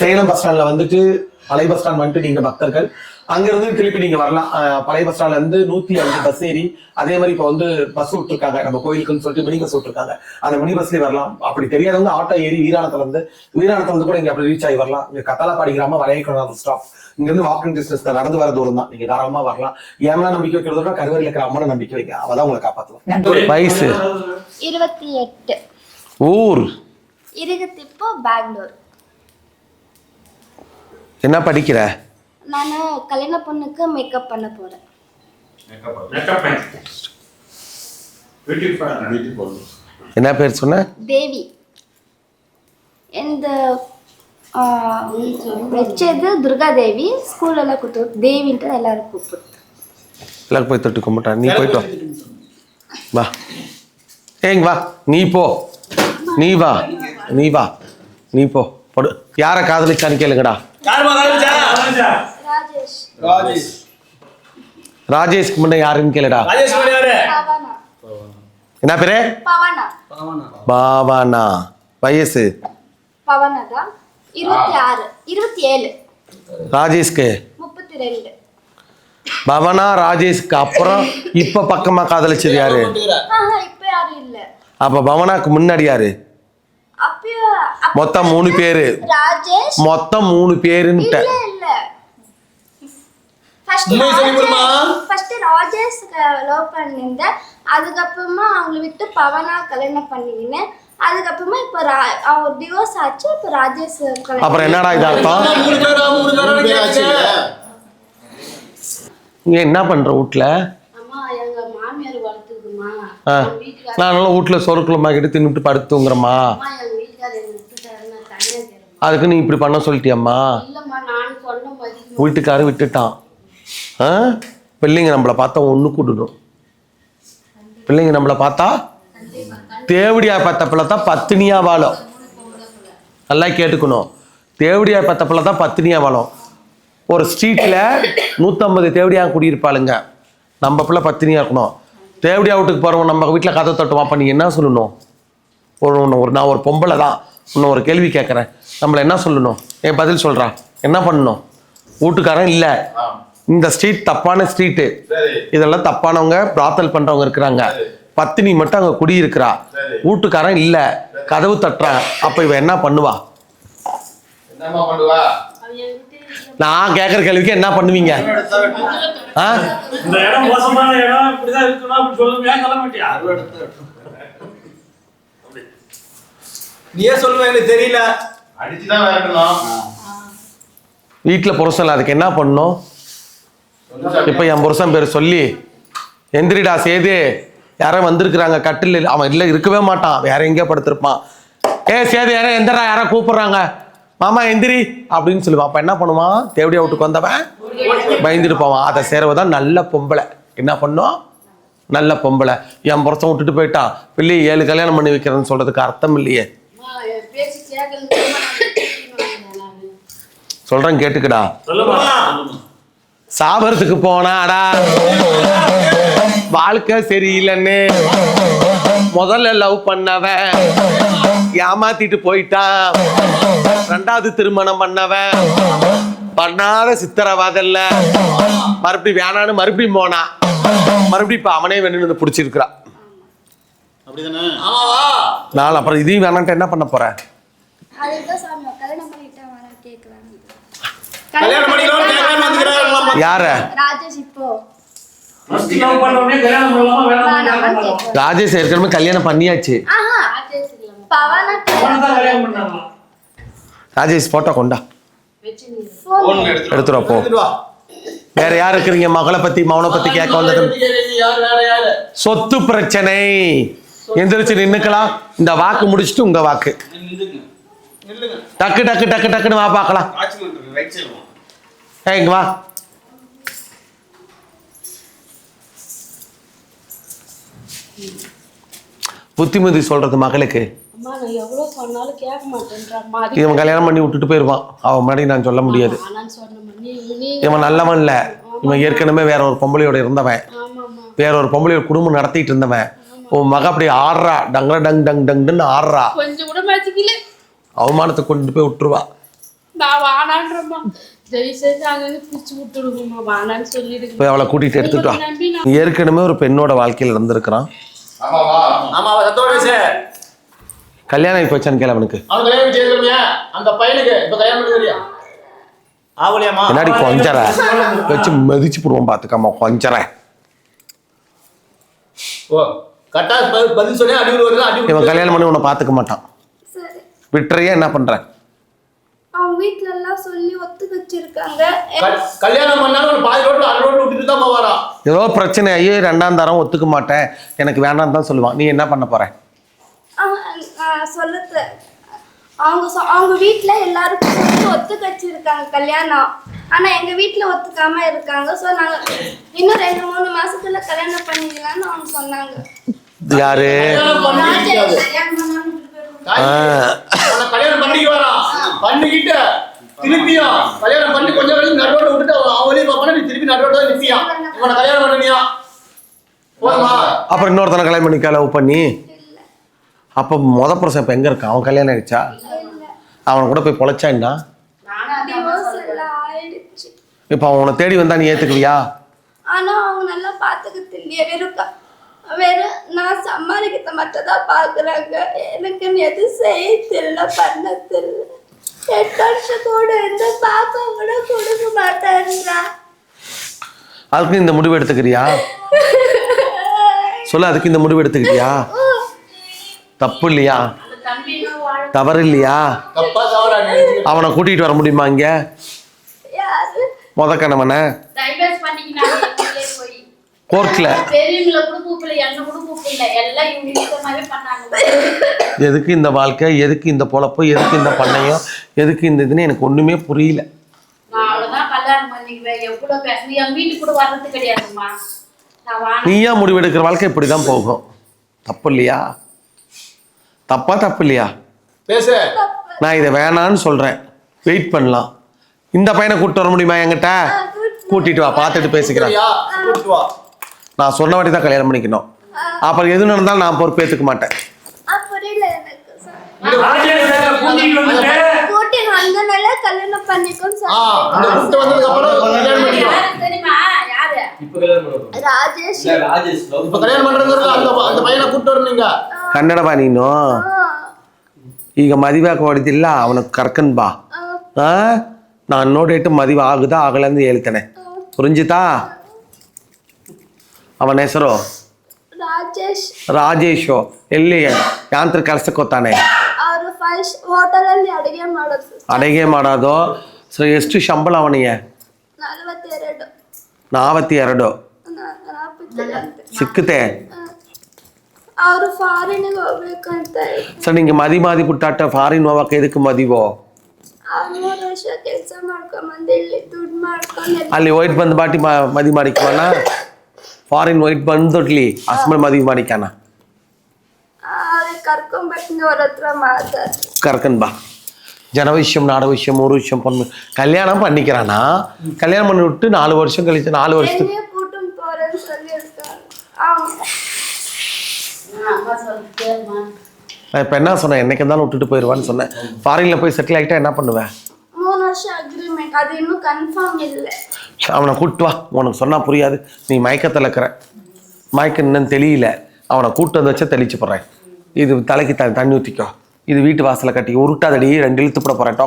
Salem bus ஸ்டாண்ட்ல வந்துட்டு பழைய பஸ் ஸ்டாண்ட் வந்துட்டு நீங்க பக்தர்கள் அங்கிருந்து திருப்பி நீங்க வரலாம். பழைய பஸ் ஸ்டாண்ட்ல இருந்து 105 பஸ் ஏறி அதே மாதிரி இப்ப வந்து பஸ் விட்டுருக்காங்க நம்ம கோயிலுக்குன்னு சொல்லிட்டு மினி பஸ் விட்டுருக்காங்க. அந்த மினி பஸ்லயே வரலாம். அப்படி தெரியாதவங்க ஆட்டோ ஏறி வீராணத்துல இருந்து கூட இங்க அப்படி ரீச் ஆகி வரலாம். இங்க கத்தாலப்பாடி கிராமம் வளையக்குளம் ஸ்டாப் இங்க இருந்து வாக்கிங் டிஸ்டன்ஸ் நடந்து வர தூரம் தான். நீங்க தாராளமா வரலாம். ஏன்னா நம்பிக்கை வைக்கிறதோட கருவறையில் இருக்கிற அம்மனை நம்பிக்கை வைக்க அவதான் உங்களை காப்பாத்துவோம். வயசு 28. ஊர் இருகத்திப்போ பெங்களூர். என்ன படிக்கிற? நான் கல்யாண பொண்ணுக்கு மேக்கப் பண்ண போறேன். என்ன பேர் சொன்ன? தேவி. இந்த வச்சது துர்கா தேவி. ஸ்கூல்ல எல்லாம் கூப்பிட்டு தேவின்ட்டு எல்லாரும் கூப்பிட்டு எல்லாரும் போய் தொட்டு கும்பிட்டா. நீ போயிட்டு வா. ஏங்க வா. நீ போ. நீ போ போடு. யார காதலிச்சான்னு கேளுங்கடா. ராஜேஷ்க்கு முன்ன யாருன்னு கேளுடா. என்ன பேரு? பாவனா. வயசு? 27. ராஜேஷ்க்கு 32. பவனா ராஜேஷ்க்கு அப்புறம் இப்ப பக்கமா காதலிச்சது யாரு? இப்ப யாரும் இல்ல. அப்ப பவனாக்கு முன்னாடி யாரு? மொத்தம் 3 பேரு. ராஜேஷ் மொத்தம் 3 பேருன்னுட்ட. இல்ல ஃபர்ஸ்ட் ராஜேஷ் லவ் பண்ணிருந்தேன். அதுக்கப்புறமா அவங்கள விட்டு பவனா கல்யாணம் பண்ணிக்கினேன். அதுக்கப்புறமா இப்ப அவர் டிவோர்ஸ் ஆச்சு. இப்ப ராஜேஷ் அப்புறம் என்னடா இது அர்த்தம்? நீ என்ன பண்ற வீட்டுல? நான் வீட்டுல சொருக்குளமா கிட்ட தின்னுட்டு படுத்துங்கிறமா. அதுக்கு நீ இப்படி பண்ண சொல்லிட்டியம்மா? வீட்டுக்காரர் விட்டுட்டான். பிள்ளைங்க நம்மளை பார்த்தா ஒண்ணு கூடணும். பிள்ளைங்க நம்மளை பார்த்தா தேவடியா பார்த்த பிள்ளை தான் பத்தினியா வாழும். நல்லா கேட்டுக்கணும். தேவடியா பார்த்த பிள்ளை தான் பத்தினியா வாழும். ஒரு ஸ்ட்ரீட்ல 150 தேவடியா குடியிருப்பாளுங்க. நம்ம பிள்ளை பத்தினியா இருக்கணும். தேவடியா வீட்டுக்கு போறவங்க நம்ம வீட்டுல கதை தட்டுவான். அப்ப நீங்க என்ன சொல்லணும்? நான் ஒரு பொம்பளை தான். இன்னும் ஒரு கேள்வி கேட்கறேன். நம்மள என்ன சொல்லணும்? என் பதில் சொல்றா. என்ன பண்ணணும்? வீட்டுக்காரன் இல்ல, இந்த ஸ்ட்ரீட் தப்பான ஸ்ட்ரீட்டு, இதெல்லாம் தப்பானவங்க பிரார்த்தல் பண்றவங்க இருக்கிறாங்க. பத்தினி மட்டும் அங்க குடி இருக்கிறா. வீட்டுக்காரன் இல்ல, கதவு தட்டுறா. அப்ப இவ என்ன பண்ணுவா? நான் கேட்கற கேள்விக்கு என்ன பண்ணுவீங்க? நீயே சொல்லுவ, எனக்கு தெரியல. அடிச்சுதான் வரணும். வீட்டுல புருஷன் அதுக்கு என்ன பண்ணும்? இப்ப என் புருஷன் பேர் சொல்லி எந்திரிடா சேது, யாரும் வந்திருக்கிறாங்க கட்டில். அவன் இல்ல இருக்கவே மாட்டான், வேற எங்கேயோ படுத்திருப்பான். சேது யாரும் எந்திரா, யாரோ கூப்பிடுறாங்க, மாமா எந்திரி அப்படின்னு சொல்லுவான். அப்ப என்ன பண்ணுவான்? தேவடியா வீட்டுக்கு வந்தவன் பயந்துட்டு போவான். அதை சேரவதான் நல்ல பொம்பளை. என்ன பண்ணும்? நல்ல பொம்பளை. என் புருஷன் விட்டுட்டு போயிட்டான், பிள்ளையை 7 கல்யாணம் பண்ணி வைக்கிறேன்னு சொல்றதுக்கு அர்த்தம் இல்லையே. சொல்றேன் கேட்டுக்கடா. சாபரத்துக்கு போனாடா, வாழ்க்கை சரியில்லைன்னு முதல்ல லவ் பண்ணவன் ஏமாத்திட்டு போயிட்டான். 2வது திருமணம் பண்ணவன் பண்ணாத சித்திரவாதல்ல மறுபடியும் வேணான்னு மறுபடியும் போனா. மறுபடியும் இப்ப அவனே வேணும்னு பிடிச்சிருக்கிறான். நான் அப்புறம் இதையும் வேணான்ட்டு என்ன பண்ண போற? யார? ராஜேஷ் ஏற்கனவே கல்யாணம் பண்ணியாச்சு. ராஜேஷ் போட்டோ கொண்டா, எடுத்துருவா போ. வேற யார் இருக்கிறீங்க? மகளை பத்தி மௌன பத்தி கேட்க வந்தது. சொத்து பிரச்சனை. எந்திரிச்சு நின்னுக்கலாம். இந்த வாக்கு முடிச்சுட்டு உங்க வாக்கு. டக்கு டக்கு டக்கு டக்குன்னு வா பார்க்கலாம். இங்க வா. புத்திமதி சொல்றது மகளுக்கு. இவன் கல்யாணம் பண்ணி விட்டுட்டு போயிருவான். அவன் முன்னாடி நான் சொல்ல முடியாது. இவன் நல்லவன் இல்ல. இவன் ஏற்கனவே வேற ஒரு பொம்பளையோட இருந்தவன், வேற ஒரு பொம்பளையோட குடும்பம் நடத்திட்டு இருந்தவன். உன் மக அப்படி ஆடுறா, டங்க டங் டங் டங்ன்னு ஆடுறா. அவமானத்தை கொண்டு போய் விட்டுருவா. நான் வானான்றம்மா. தயவு செஞ்சு அங்கங்க பிரிச்சு விட்டுடுங்கம்மா. வானான்னு சொல்லிடுங்க. போய் அவளை கூட்டிட்டு எடுத்துட்டு வா. நம்பி நான் ஏற்கனவே ஒரு பெண்ணோட வாழ்க்கையில் நடந்திருக்கிறான். ஆமா சத்தோட பேசு. கல்யாணம் இப்போ வச்சான்னு கேள அவனுக்கு. அவன் கல்யாணம் செய்யலையா? அந்த பையனுக்கு இப்ப கல்யாணம் பண்ணி ஆவலியாமா? என்னடி கொஞ்சற வச்சு மதிச்சு போடுவோம் பாத்துக்காம கொஞ்சற. ஓ கட்டா பதில் சொல்லி அடிவுல வருது. அடி இவன் கல்யாணம் பண்ணி உன்னை பாத்துக்க மாட்டான். சரி விட்டுறையா என்ன பண்ற? அவங்க வீட்ல எல்லாம் சொல்லி ஒத்துக்க வச்சிருக்காங்க. கல்யாணம் பண்ணாலும் பாதி ரோட்ல அரை ரோட்ல விட்டுட்டு தான் போவாரா? ஏதோ பிரச்சனை ஐயோ 2ஆம் தரம் ஒத்துக்க மாட்டேன் எனக்கு வேண்டாம் தான் சொல்லுவான். நீ என்ன பண்ண போற? சொல்லுது அவங்க வீட்ல எல்லாருக்கும் சொல்லி ஒத்துக்க வச்சிருக்காங்க கல்யாணம். ஆனா எங்க வீட்ல ஒத்துக்காம இருக்காங்க. ஸோ நாங்க இன்னும் 2-3 மாசத்துல கல்யாணம் பண்ணிக்கலாம்னு அவங்க சொன்னாங்க. யாரு? கல்யாணம் பண்ணிக்க வரா பண்ணிக்கிட்டு திருப்பியும் கல்யாணம் பண்ணி கொஞ்சம் வரைக்கும் நடுவோட விட்டுட்டு அவளையும் பார்ப்பா நீ திருப்பி நடுவோட நிற்பியா இவனை கல்யாணம் பண்ணியா போதுமா? அப்புறம் இன்னொருத்தனை கல்யாணம் பண்ணிக்க லவ் பண்ணி அப்போ முத புருஷன் இப்போ எங்கே இருக்கான்? அவன் கல்யாணம் ஆயிடுச்சா? அவனை கூட போய் பொழைச்சான்னா டிவோர்ஸ் எல்லாம் ஆயிடுச்சு. இப்போ அவனை தேடி வந்தா நீ ஏற்றுக்குவியா? ஆனா அவங்க நல்லா பாத்துக்கிட்டு இல்லையே. வெறும் நான் சம்பாதிக்கிறத மட்டும் தான் பாக்குறாங்க. எனக்கு எது செய்ய தெரியல பண்ண தெரியல. 8 வருஷத்தோட இருந்து பாப்பா கூட கொடுக்க மாட்டேன்றா. அதுக்கு இந்த முடிவு எடுத்துக்கிறியா? சொல்ல அதுக்கு இந்த முடிவு எடுத்துக்கிட்டியா? தப்பு இல்லையா? தவறு இல்லையா? தப்பா தவறா? அவனை கூட்டிகிட்டு வர முடியுமா இங்க? யாரு முத கணவனை டைவர்ஸ் பண்ணிக்கினாங்க போய். கோர்ட்ல பெரியவங்கள கூட கூப்பிடல, என்ன கூட கூப்பிடல. எல்லாம் இவங்க இஷ்டமாவே பண்ணாங்க. எதுக்கு இந்த வாழ்க்கை, எதுக்கு இந்த பொழப்பு, எதுக்கு இந்த பண்ணையம், எதுக்கு இந்த இதுன்னு எனக்கு ஒண்ணுமே புரியல. நான் அவ்வளவுதான் கல்யாணம் பண்ணிக்குவேன். எவ்வளவு பேசுறேன். என் வீட்டுக்கு கூட வர்றது கிடையாதுமா. நான் வாங்க நீயா முடிவெடுக்கிற வாழ்க்கை இப்படிதான் போகும். தப்பு இல்லையா? தப்பு இல்லையா? பேசு. நான் இதை வேணான்னு சொல்றேன். வெயிட் பண்ணலாம். இந்த பையனை கூட்டிட்டு வர முடியுமா என்கிட்ட? கூட்டிட்டு வா, பார்த்துட்டு பேசிக்கிறேன். கூட்டிட்டு வா. நான் சொன்ன வாட்டி தான் கல்யாணம் பண்ணிக்கணும். அப்புறம் எது நடந்தாலும் நான் பொறுப்பேற்றுக்க மாட்டேன். புரியல எனக்கு. கூட்டி வந்தனால கல்யாணம் பண்ணிக்கோன்னு அந்த கூட்டு வந்ததுக்கு அப்புறம் கல்யாணம் பண்ணிக்கலாம். தெரியுமா யாரு? ராஜேஷ். இப்ப கல்யாணம் பண்றது அந்த பையனை கூட்டு வரணுங்க. ಕನ್ನಡವಾ ನೀನು? ಈಗ ಮದುವೆ ಹೊಡಿತಿಲ್ಲ ಅವನ ಕರ್ಕೊಂಡ್ ಬಾ. ನಾನು ನೋಡಿಟ್ಟು ಮದುವೆ ಆಗುದಾ ಆಗಲ್ಲ ಅಂತ ಹೇಳ್ತೇನೆ. ಪುರಂಜಿತಾ ಅವನ ಹೆಸರು ರಾಜೇಶು. ಎಲ್ಲಿ ಯಾಂತ್ರಿಕ ಕೆಲಸಕ್ಕೆ ಹೋಗ್ತಾನೆ? ಅಡುಗೆ ಮಾಡೋದು. ಸೊ ಎಷ್ಟು ಸಂಬಳ ಅವನಿಗೆ? 42 ಸಿಕ್ಕುತ್ತೆ. ಅವರು ಫಾರಿನ್ ಹೋಗ್ಬೇಕಂತ. ಸರ್ ನಿಂಗೆ ಮದಿ ಪುಟ್ಟಾಟ ಫಾರಿನ್ ಹೋಗಕ್ಕೆ ಎದಕ್ಕೆ ಮದಿವೋ? 3 ವರ್ಷ ಕೆಲಸ ಮಾಡ್ಕೊಂಬಂದು ಇಲ್ಲಿ ದುಡ್ಡು ಮಾಡ್ಕೊಂಡು ಅಲ್ಲಿ ವೈಟ್ ಬಂದು ಬಾಟಿ ಮದಿ ಮಾಡಿಕವನ? ಫಾರಿನ್ ವೈಟ್ ಬಂದೊಡ್ಲಿ ಅಸ್ಮಲ್ ಮದುವೆ ಮಾಡಿಕಾನ? ಕರ್ಕೊಂಡ್ಬರ್ತೀನಿ ಅವ್ರ ಹತ್ರ ಮಾತಾಡಿ. கற்கன் பா. ஜன விஷயம், நாட விஷயம், ஒரு விஷயம் பண்ணு. கல்யாணம் பண்ணிக்கிறானா? கல்யாணம் பண்ணி விட்டு 4 வருஷம் கழிச்சு 4 வருஷத்துக்கு கூட்டம் போறேன்னு சொல்லியிருக்காங்க அவங்க. நான் இப்போ என்ன சொன்னேன்? என்னைக்கு இருந்தாலும் விட்டுட்டு போயிடுவான்னு சொன்னேன். ஃபாரினில் போய் செட்டில் ஆகிட்டா என்ன பண்ணுவேன்? 3 வருஷம் அக்ரிமெண்ட், அது இன்னும் கன்ஃபார்ம் இல்லை. அவனை கூப்பிட்டு வா. உனக்கு சொன்னால் புரியாது. நீ மயக்கத்தில் இருக்கிற. மயக்கம் இன்னும் தெரியல. அவனை கூட்டு வந்து வச்சா தெளிச்சு போடுறேன். இது தலைக்கு தண்ணி ஊற்றிக்கோ. இது வீட்டு வாசலை கட்டி உருட்டாதடி 2 இழுத்து போட போகிறேன்.